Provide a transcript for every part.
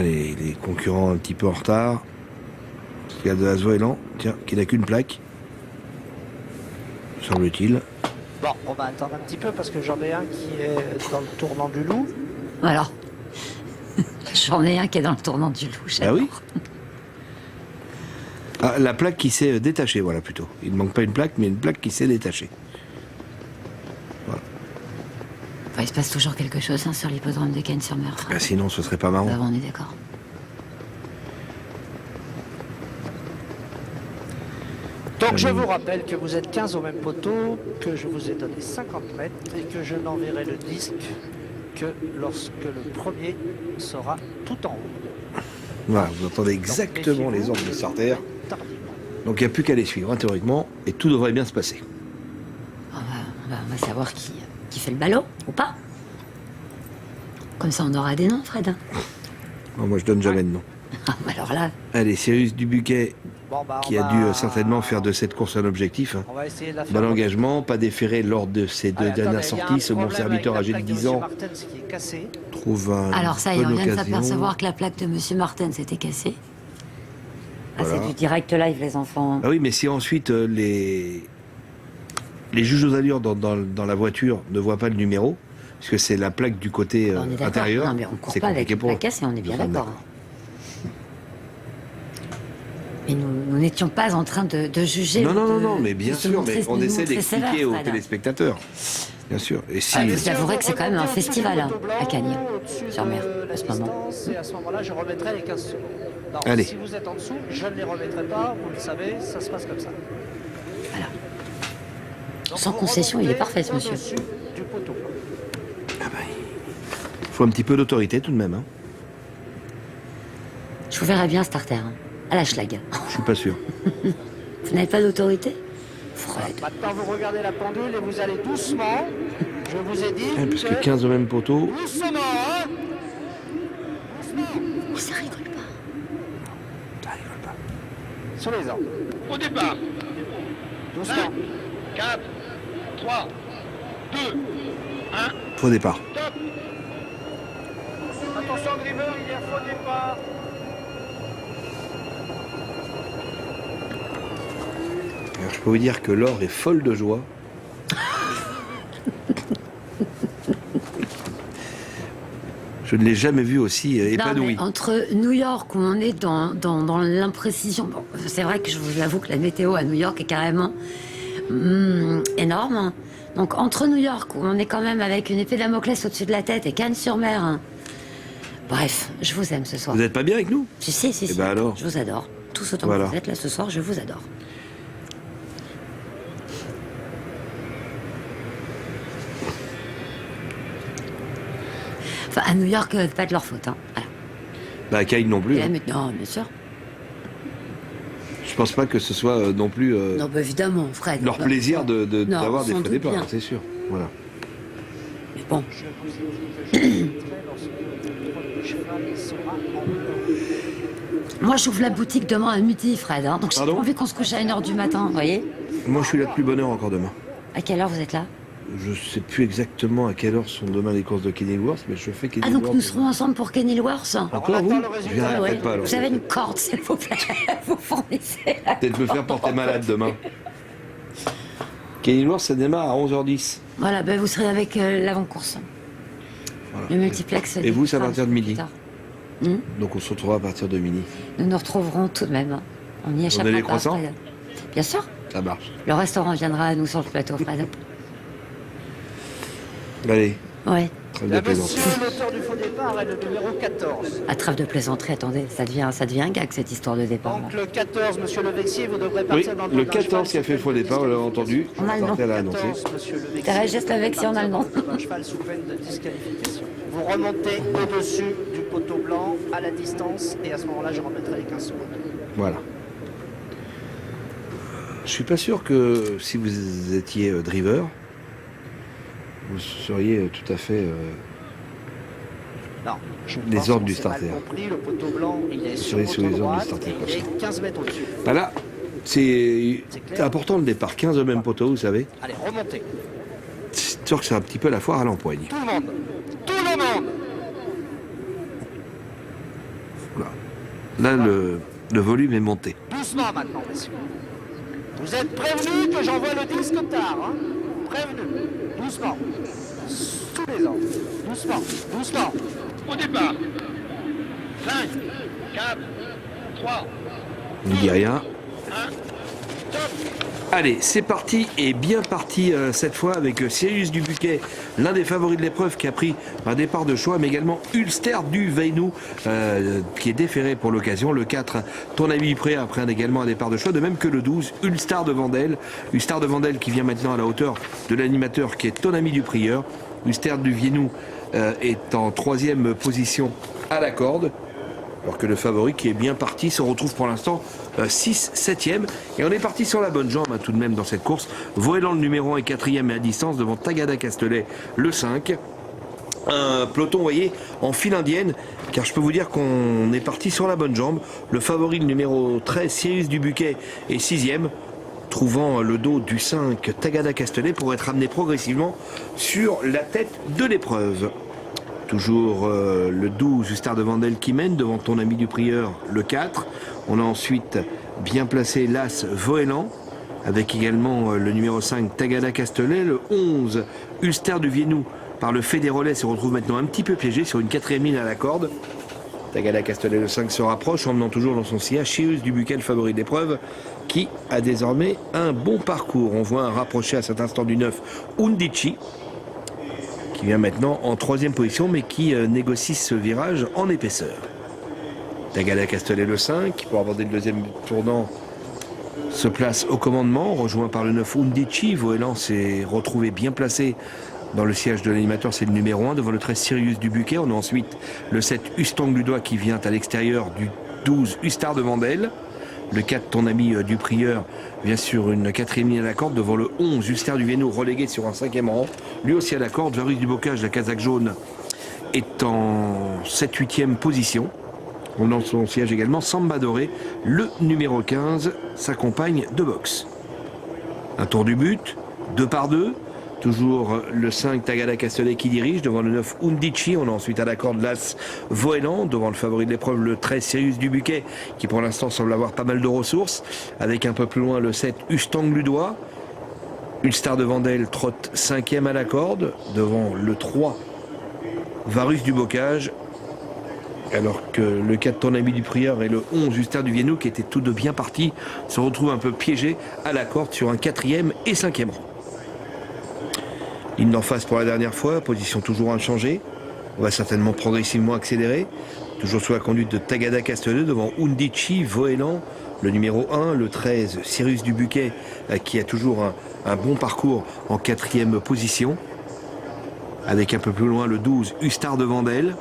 les concurrents un petit peu en retard. Il y a de Asvoélan, tiens, qui n'a qu'une plaque. Semble-t-il. Bon, on va attendre un petit peu parce que j'en ai un qui est dans le tournant du Loup. Alors, j'en ai un qui est dans le tournant du Loup. Ah oui. Ah, la plaque qui s'est détachée, voilà plutôt. Il ne manque pas une plaque, mais une plaque qui s'est détachée. Voilà. Enfin, il se passe toujours quelque chose sur l'hippodrome de Cannes-sur-Mer. Ah, sinon, ce serait pas marrant. Bah, on est d'accord. Donc je vous rappelle que vous êtes 15 au même poteau, que je vous ai donné 50 mètres et que je n'enverrai le disque que lorsque le premier sera tout en haut. Voilà, vous entendez exactement les ordres de starter. Donc il n'y a plus qu'à les suivre, théoriquement, et tout devrait bien se passer. On va savoir qui fait le ballot, ou pas. Comme ça, on aura des noms, Fred. Non, moi, je donne jamais de nom. Ah, alors là... Allez, Cyrus Dubuquet, qui a dû certainement faire de cette course un objectif. On va essayer de la faire. Bon engagement, pas déféré lors de ses deux dernières sorties. Ce bon serviteur âgé de 10 ans trouve un Alors ça y est, on bonne vient de occasion. s'apercevoir que la plaque de Monsieur Martin s'était cassée. Ah, Voilà. c'est du direct live, les enfants. Ah oui, mais si ensuite les juges aux allures dans la voiture ne voient pas le numéro, puisque c'est la plaque du côté On est d'accord. intérieur, Non, mais on court c'est pas avec compliqué une pour eux. plaque cassée, on est bien Nous sommes d'accord. Mais nous n'étions pas en train de juger. Non, mais bien sûr, mais on essaie d'expliquer aux téléspectateurs. téléspectateurs. Bien sûr. Et si... Vous avouerez que c'est quand même un festival à Cagnes, sur mer, à en ce moment. Et à ce moment-là, je remettrai les 15 secondes. Non, Allez. si vous êtes en dessous, je ne les remettrai pas, vous le savez, ça se passe comme ça. Voilà. Donc, Sans vous concession, il est remontez parfait, ce monsieur. au-dessus du poteau. Ah ben, il faut un petit peu d'autorité tout de même. Hein. Je vous verrai bien starter, à la schlag. Je suis pas sûr. Vous n'avez pas d'autorité, Fred? Maintenant, vous regardez la pendule et vous allez doucement. Je vous ai dit. Parce que 15 au même poteau, Doucement, hein. Oh, ça rigole pas. ça rigole pas. Sur les ordres. Au départ, Doucement. 4, 3, 2, Faux départ. top. Attention, driver, il y a faux départ. Alors, je peux vous dire que Laure est folle de joie. Je ne l'ai jamais vue aussi Non, épanouie. mais entre New York, où on est dans l'imprécision, bon, c'est vrai que je vous avoue que la météo à New York est carrément énorme. Donc entre New York, où on est quand même avec une épée de Damoclès au-dessus de la tête, et Cannes-sur-Mer. Bref, je vous aime ce soir. Vous n'êtes pas bien avec nous? Si. Eh ben alors. Je vous adore. Tous autant Voilà. que vous êtes là ce soir, je vous adore. Enfin, à New York, pas de leur faute. Voilà. Bah, à Cagnes non plus. Et Hein. non, bien sûr. Je pense pas que ce soit non plus Non, bah évidemment, Fred. leur Bah, plaisir non, d'avoir des sans faux doute départs, bien. c'est sûr. Voilà. Mais bon, Je vous ai dit que je remettrai lorsque le premier cheval sera en haut. moi j'ouvre la boutique demain à midi, Fred. Donc j'ai pas Pardon envie qu'on se couche à 1h du matin, vous voyez? Moi, je suis là de plus bonne heure encore demain. À quelle heure vous êtes là? Je sais plus exactement à quelle heure sont demain les courses de Kenilworth, mais je fais Ah, donc Kenilworth. nous serons ensemble pour Kenilworth? Encore On vous? attend le résultat. Je viendrai Ah ouais. peut-être pas alors. Vous avez une corde, s'il vous plaît. Vous fournissez la Peut-être me faire porter malade demain. Kenilworth, ça démarre à 11h10. Voilà, ben vous serez avec l'avant-course. Voilà. Le multiplex. Et vous, c'est à débutera partir de un peu midi. plus tard. Hmm. Donc on se retrouvera à partir de midi. Nous nous retrouverons tout de même. On y échappera a les pas, croissants Fred. Bien sûr. Ça marche. Le restaurant viendra à nous sur le plateau, Fred. Allez, Ouais. trêve de La plaisanterie. monsieur, l'auteur du faux départ est le numéro 14. À trêve de plaisanterie, attendez, ça devient un gag cette histoire de départ. Donc le 14, monsieur Levexier, vous devrez Oui, partir dans le dos d'un 14 cheval qui a fait le faux sous peine de départ, on l'a entendu. On a le nom. Martel a annoncé. 14, monsieur Levexier, Thérèse Geste Levexier, on a le nom. un cheval sous peine de disqualification. Vous remontez au-dessus du poteau blanc, à la distance, et à ce moment-là, je remettrai les 15 secondes. Voilà. Je suis pas sûr que si vous étiez driver, vous seriez tout à fait... Non, je Les pense ordres qu'on du s'est mal starter. compris, le poteau blanc, il est sur Sur les votre ordres du droite, starter, et il est comme 15 mètres au-dessus. Bah là, c'est clair. important le départ. 15 au même poteau, vous savez. Allez, remontez. C'est sûr que c'est un petit peu la foire à l'empoigne. Tout le monde. Tout le monde. Là, le volume est monté. Doucement maintenant, messieurs. Vous êtes prévenus que j'envoie le disque tard, hein? Prévenus. Doucement. Sous les ordres. Doucement. Doucement. Au départ. 5, 4, 3, Il dit rien. 1, top. Allez, c'est parti, et bien parti cette fois avec Sirius Dubuquet, l'un des favoris de l'épreuve qui a pris un départ de choix, mais également Ulster du Veynou qui est déféré pour l'occasion. Le 4, Ton Ami Dupré a pris également un départ de choix, de même que le 12, Ulstar de Vandel. Ulstar de Vandel qui vient maintenant à la hauteur de l'animateur qui est Ton Ami du Prieur. Ulster du Veynou est en 3e position à la corde. Alors que le favori qui est bien parti se retrouve pour l'instant 6, 7e. Et on est parti sur la bonne jambe tout de même dans cette course. Voélan le numéro 1 est 4e et à distance devant Tagada Castelet le 5. Un peloton, vous voyez, en file indienne, car je peux vous dire qu'on est parti sur la bonne jambe. Le favori, le numéro 13, Sirius Dubuquet, est 6e, trouvant le dos du 5, Tagada Castelet, pour être amené progressivement sur la tête de l'épreuve. Toujours le 12, Star de Vandel qui mène devant Ton Ami du Prieur, le 4. On a ensuite bien placé l'As Voélan, avec également le numéro 5, Tagada Castelet. Le 11, Ulster du Veynou, par le fait des relais, se retrouve maintenant un petit peu piégé sur une 4e ligne à la corde. Tagada Castelet, le 5, se rapproche, emmenant toujours dans son sillage Sirius Dubuquet, le favori d'épreuve, qui a désormais un bon parcours. On voit un rapproché à cet instant du 9, Undici, qui vient maintenant en 3e position, mais qui négocie ce virage en épaisseur. Tagada Castelet le 5, pour aborder le 2e tournant, se place au commandement, rejoint par le 9 Undici. Voélan s'est retrouvé bien placé dans le siège de l'animateur, c'est le numéro 1, devant le 13 Sirius Dubuquet. On a ensuite le 7 Ustang Ludois qui vient à l'extérieur du 12 Ustar de Vandel. Le 4, Ton Ami du Prieur, vient sur une 4e ligne à la corde devant le 11, Ulster du Veynou, relégué sur un 5e rang. Lui aussi à la corde. Varus du Bocage, la casaque jaune, est en 7-8e position. On a son siège également Samba Doré, le numéro 15, sa compagne de boxe. Un tour du but, 2 par 2. Toujours le 5 Tagada Castelet qui dirige devant le 9 Undici. On a ensuite à la corde l'As Voélan devant le favori de l'épreuve, le 13 Sirius Dubuquet, qui pour l'instant semble avoir pas mal de ressources, avec un peu plus loin le 7 Ustang Ludois. Ulstar de Vandel trotte 5e à la corde devant le 3 Varus du Bocage, alors que le 4 Ton Ami du Prieur et le 11 Ulster du Veynou, qui étaient tous deux bien partis, se retrouvent un peu piégés à la corde sur un 4e et 5e rang. Ligne d'en face pour la dernière fois, position toujours inchangée. On va certainement progressivement accélérer. Toujours sous la conduite de Tagada Castelet devant Undici, Voélan, le numéro 1, le 13, Sirius Dubuquet, qui a toujours un bon parcours en 4e position. Avec un peu plus loin le 12, Ustar de Vandel.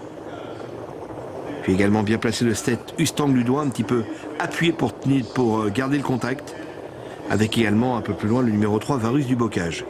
Puis également bien placé le 7, Ustang Ludois, un petit peu appuyé pour garder le contact. Avec également un peu plus loin le numéro 3, Varus du Bocage.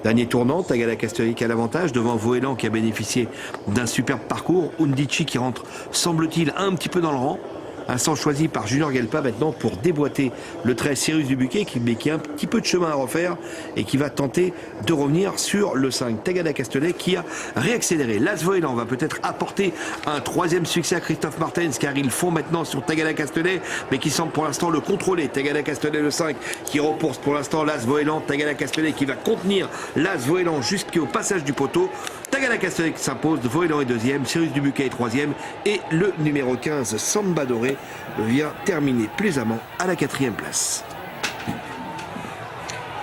Dernier tournant, Tagada Castelet qui a l'avantage devant Voélan qui a bénéficié d'un superbe parcours. Undici qui rentre, semble-t-il, un petit peu dans le rang. Un sens choisi par Junior Gelpa maintenant pour déboîter le 13 Sirius Dubuquet qui a un petit peu de chemin à refaire et qui va tenter de revenir sur le 5 Tagada Castelet qui a réaccéléré. L'As Voélan va peut-être apporter un 3e succès à Christophe Martens, car ils font maintenant sur Tagada Castelet, mais qui semble pour l'instant le contrôler. Tagada Castelet le 5 qui repousse pour l'instant l'As Voélan. Tagada Castelet qui va contenir l'As Voélan jusqu'au passage du poteau. Tagada Castelet qui s'impose, Voélan est 2e, Sirius Dubuquet est 3e et le numéro 15 Samba Doré vient terminer plaisamment à la 4e place.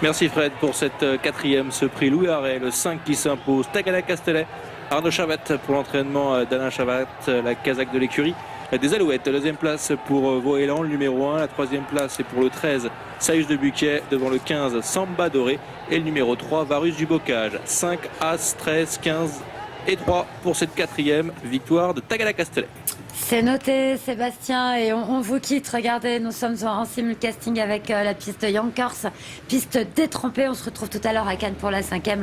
Merci Fred pour cette 4e, ce prix Louis Harret, le 5 qui s'impose, Tagada Castelet, Arnaud Chavat pour l'entraînement d'Alain Chavat, la casaque de l'écurie des Alouettes. 2e place pour Voélan, le numéro 1, la 3e place est pour le 13 Sirius Dubuquet devant le 15 Samba Doré et le numéro 3 Varus du Bocage. 5, As, 13, 15 et 3 pour cette 4e victoire de Tagada Castelet. C'est noté, Sébastien, et on vous quitte. Regardez, nous sommes en simulcasting avec la piste Yonkers, piste détrempée. On se retrouve tout à l'heure à Cannes pour la 5e.